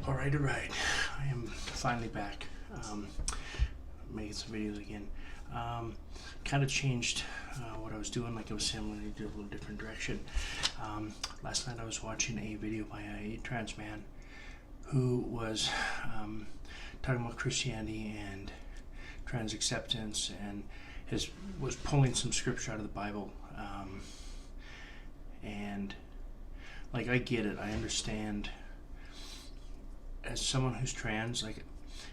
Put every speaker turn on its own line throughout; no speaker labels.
All right. I am finally back, making some videos again. Kind of changed what I was doing. Like I was saying, I'm going to do a little different direction. Last night I was watching a video by a trans man who was talking about Christianity and trans acceptance, and was pulling some scripture out of the Bible. And like, I get it. I understand. As someone who's trans, like,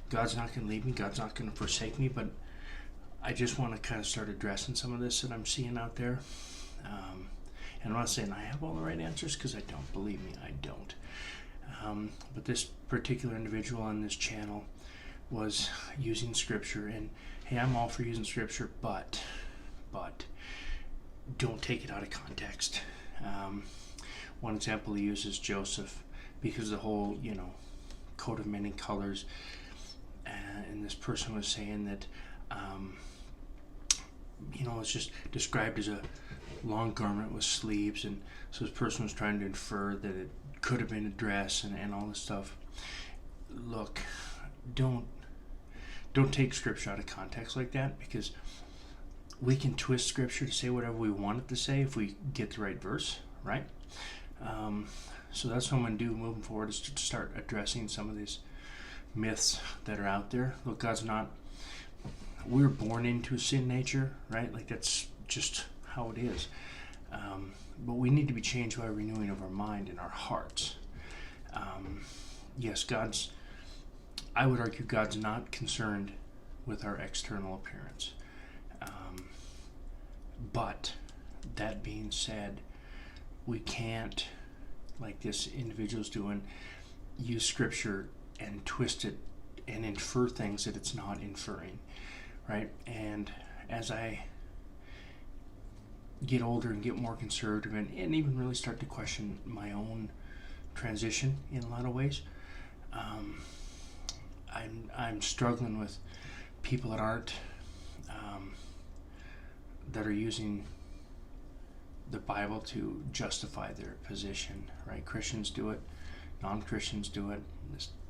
God's not going to leave me, God's not going to forsake me, but I just want to kind of start addressing some of this that I'm seeing out there. And I'm not saying I have all the right answers, because I don't. Believe me, I don't. But this particular individual on this channel was using scripture, and hey, I'm all for using scripture, but don't take it out of context. One example he uses Joseph, because the whole, coat of many colors, and this person was saying that it's just described as a long garment with sleeves, and so this person was trying to infer that it could have been a dress and all this stuff. Look, don't take scripture out of context like that, because we can twist scripture to say whatever we want it to say if we get the right verse, right? So that's what I'm going to do moving forward, is to start addressing some of these myths that are out there. Look, we're born into a sin nature, right? Like, that's just how it is. But we need to be changed by renewing of our mind and our hearts. Yes, I would argue God's not concerned with our external appearance. But that being said, we can't, like this individual's doing, use scripture and twist it and infer things that it's not inferring, right? And as I get older and get more conservative, and even really start to question my own transition in a lot of ways, I'm struggling with people that aren't that are using the Bible to justify their position, right? Christians do it, non-Christians do it,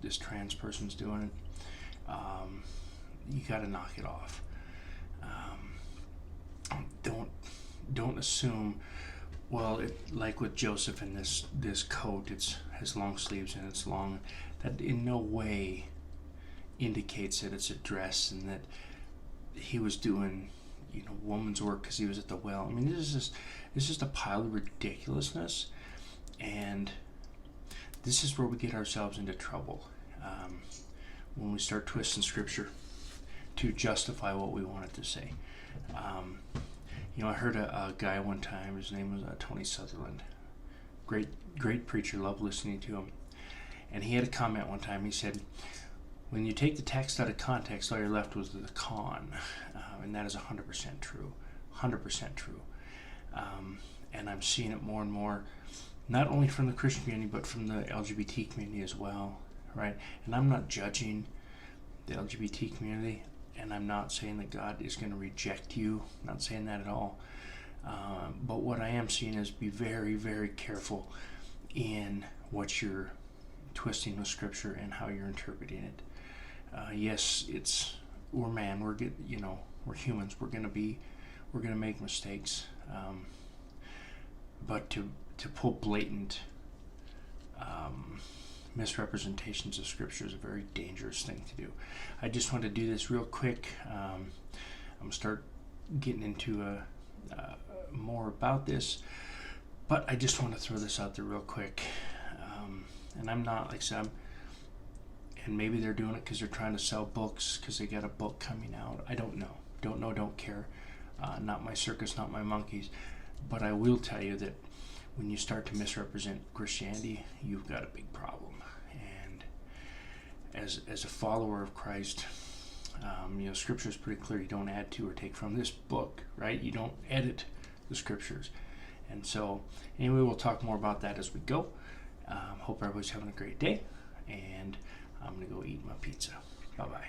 this trans person's doing it. You got to knock it off. Don't assume, well, like with Joseph in this coat, it has long sleeves and it's long. That in no way indicates that it's a dress and that he was doing woman's work because he was at the well. I mean, this is just a pile of ridiculousness, and this is where we get ourselves into trouble, when we start twisting scripture to justify what we want it to say. I heard a guy one time, his name was Tony Sutherland, great preacher, loved listening to him, and he had a comment one time. He said, when you take the text out of context, all you're left with is the con, and that is 100% true, 100% true. And I'm seeing it more and more, not only from the Christian community, but from the LGBT community as well, right? And I'm not judging the LGBT community, and I'm not saying that God is going to reject you. I'm not saying that at all. But what I am seeing is, be very, very careful in what you're twisting with scripture and how you're interpreting it. Yes, we're humans. We're gonna make mistakes. But to pull blatant misrepresentations of scripture is a very dangerous thing to do. I just want to do this real quick. I'm gonna start getting into more about this, but I just want to throw this out there real quick. And I'm not, like I said, and maybe they're doing it because they're trying to sell books, because they got a book coming out. I don't know, don't care. Not my circus, not my monkeys. But I will tell you that when you start to misrepresent Christianity, you've got a big problem. And as a follower of Christ, scripture is pretty clear. You don't add to or take from this book, right? You don't edit the scriptures. And so, anyway, we'll talk more about that as we go. Hope everybody's having a great day, and I'm going to go eat my pizza. Bye-bye.